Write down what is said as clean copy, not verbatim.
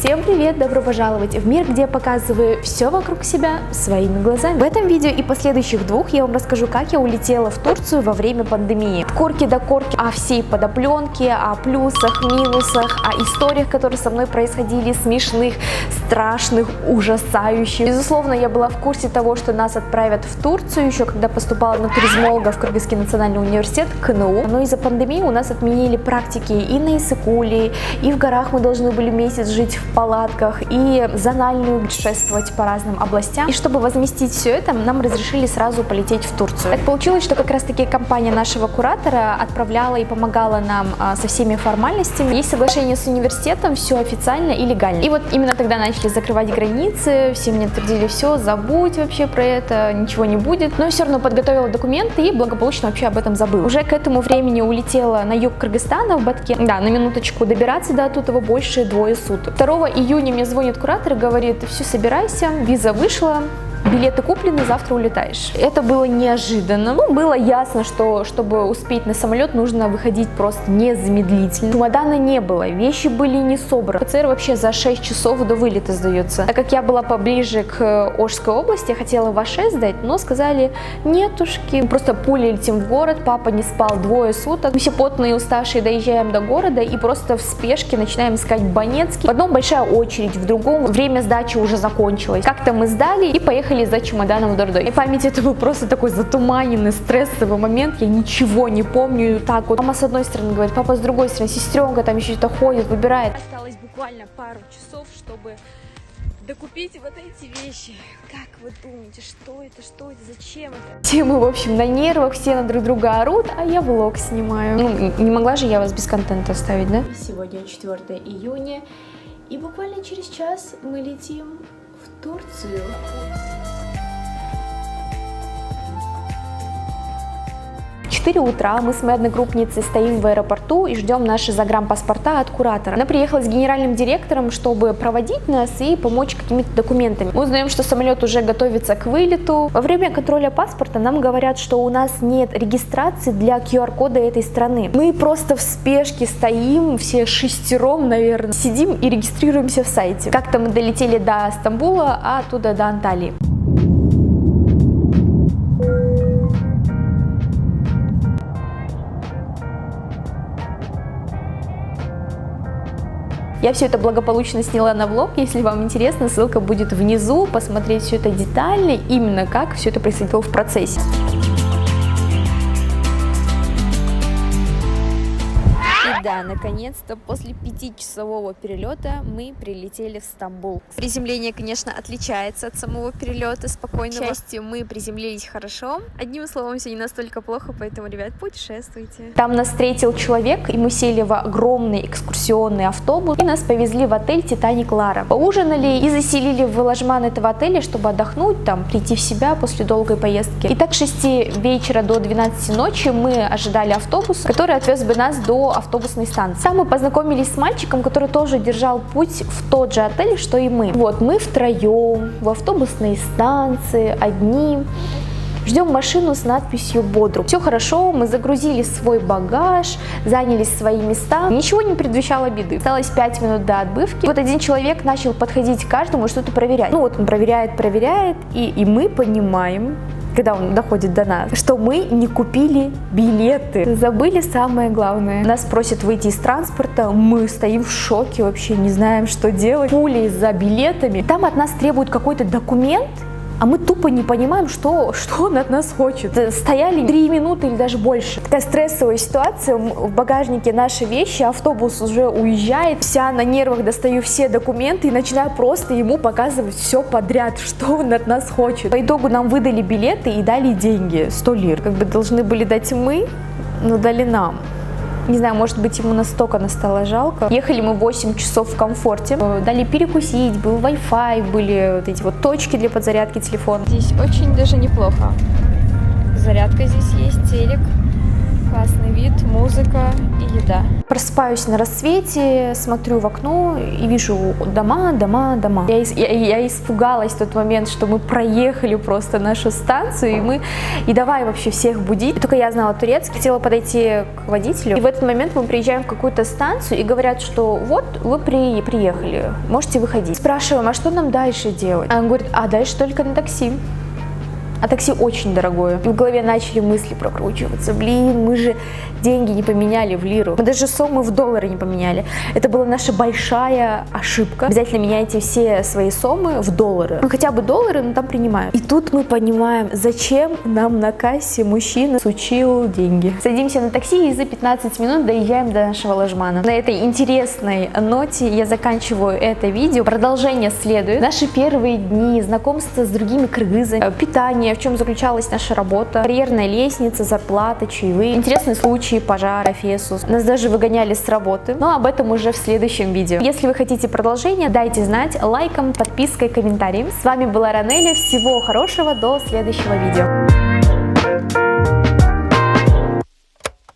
Всем привет! Добро пожаловать в мир, где я показываю все вокруг себя своими глазами. В этом видео и последующих двух я вам расскажу, как я улетела в Турцию во время пандемии. От корки до корки, о всей подопленке, о плюсах, минусах, о историях, которые со мной происходили, смешных, страшных, ужасающих. Безусловно, я была в курсе того, что нас отправят в Турцию, еще когда поступала на туризмолога в Кыргызский национальный университет, КНУ. Но из-за пандемии у нас отменили практики и на Иссык-Куле, и в горах мы должны были месяц жить в палатках, и зональную путешествовать по разным областям. И чтобы возместить все это, нам разрешили сразу полететь в Турцию. Так получилось, что как раз таки компания нашего куратора отправляла и помогала нам со всеми формальностями. Есть соглашение с университетом, все официально и легально. И вот именно тогда начали закрывать границы, все мне твердили: все, забудь вообще про это, ничего не будет. Но я все равно подготовила документы и благополучно вообще об этом забыла. Уже к этому времени улетела на юг Кыргызстана, в Батке. Да, на минуточку, добираться до оттуда больше 2 суток. 2 июня мне звонит куратор и говорит: все, собирайся, виза вышла, билеты куплены, завтра улетаешь. Это было неожиданно. Было ясно, что чтобы успеть на самолет, нужно выходить просто незамедлительно. Чемодана не было, вещи были не собраны. ПЦР вообще за 6 часов до вылета сдается. Так как я была поближе к Ошской области, я хотела в Аше сдать, но сказали: нетушки, просто пулей летим в город, папа не спал 2 суток. Мы все потные, уставшие доезжаем до города и просто в спешке начинаем искать Банецкий. В одном большая очередь, в другом время сдачи уже закончилось. Как-то мы сдали и поехали за чемоданом в Дордой. В моей памяти это был просто такой затуманенный, стрессовый момент, я ничего не помню. Так вот, мама с одной стороны говорит, папа с другой стороны, сестренка там еще что-то ходит, выбирает. Осталось буквально пару часов, чтобы докупить вот эти вещи. Как вы думаете, что это, зачем это? Все мы, в общем, на нервах, все на друг друга орут, а я влог снимаю. Не могла же я вас без контента оставить, да? Сегодня 4 июня, и буквально через час мы летим в Турцию. 4 утра мы с моей одногруппницей стоим в аэропорту и ждем наши загранпаспорта от куратора. Она приехала с генеральным директором, чтобы проводить нас и помочь какими-то документами. Мы узнаем, что самолет уже готовится к вылету. Во время контроля паспорта нам говорят, что у нас нет регистрации для QR-кода этой страны. Мы просто в спешке стоим, все 6, наверное, сидим и регистрируемся в сайте. Как-то мы долетели до Стамбула, а оттуда до Анталии. Я все это благополучно сняла на влог. Если вам интересно, ссылка будет внизу. Посмотреть все это детально, именно как все это происходило в процессе. Да, наконец-то после 5-часового перелета мы прилетели в Стамбул. Приземление, конечно, отличается от самого перелета, спокойного. К счастью, мы приземлились хорошо. Одним словом, все не настолько плохо, поэтому, ребят, путешествуйте. Там нас встретил человек, и мы сели в огромный экскурсионный автобус, и нас повезли в отель Титаник Лара. Поужинали и заселили в ложеман этого отеля, чтобы отдохнуть, там, прийти в себя после долгой поездки. И так с 6 вечера до 12 ночи мы ожидали автобус, который отвез бы нас до автобусной станции. Там мы познакомились с мальчиком, который тоже держал путь в тот же отель, что и мы. Вот, мы втроем в автобусной станции, одни. Ждем машину с надписью «Бодрум». Все хорошо, мы загрузили свой багаж, занялись свои места. Ничего не предвещало беды. Осталось 5 минут до отбывки. Вот один человек начал подходить к каждому и что-то проверять. Ну вот он проверяет, и мы понимаем, когда он доходит до нас, что мы не купили билеты. Забыли самое главное. Нас просят выйти из транспорта, мы стоим в шоке, вообще не знаем, что делать. Пули за билетами. Там от нас требуют какой-то документ, а мы тупо не понимаем, что он от нас хочет. Стояли 3 минуты или даже больше. Такая стрессовая ситуация. В багажнике наши вещи, автобус уже уезжает. Вся на нервах, достаю все документы и начинаю просто ему показывать все подряд, что он от нас хочет. По итогу нам выдали билеты и дали деньги, 100 лир. Как бы должны были дать мы, но дали нам. Не знаю, может быть, ему настолько нас стало жалко. Ехали мы 8 часов в комфорте. Дали перекусить, был Wi-Fi, были вот эти вот точки для подзарядки телефона. Здесь очень даже неплохо. Зарядка здесь есть, телек. Классный вид, музыка и еда. Просыпаюсь на рассвете, смотрю в окно и вижу дома, дома, дома. Я испугалась в тот момент, что мы проехали просто нашу станцию, и давай вообще всех будить. И только я знала турецкий, хотела подойти к водителю. И в этот момент мы приезжаем в какую-то станцию и говорят, что вот вы приехали, можете выходить. Спрашиваем, а что нам дальше делать? А он говорит, а дальше только на такси. А такси очень дорогое. И в голове начали мысли прокручиваться. Блин, мы же деньги не поменяли в лиру. Мы даже суммы в доллары не поменяли. Это была наша большая ошибка. Обязательно меняйте все свои суммы в доллары. Ну, хотя бы доллары, но там принимают. И тут мы понимаем, зачем нам на кассе мужчина сучил деньги. Садимся на такси и за 15 минут доезжаем до нашего ложмана. На этой интересной ноте я заканчиваю это видео. Продолжение следует. Наши первые дни, знакомства с другими кыргызами, питание, в чем заключалась наша работа, карьерная лестница, зарплата, чаевые, интересные случаи пожара, Фесус. Нас даже выгоняли с работы, но об этом уже в следующем видео. Если вы хотите продолжение, дайте знать лайком, подпиской, комментарием. С вами была Ранеля, всего хорошего, до следующего видео.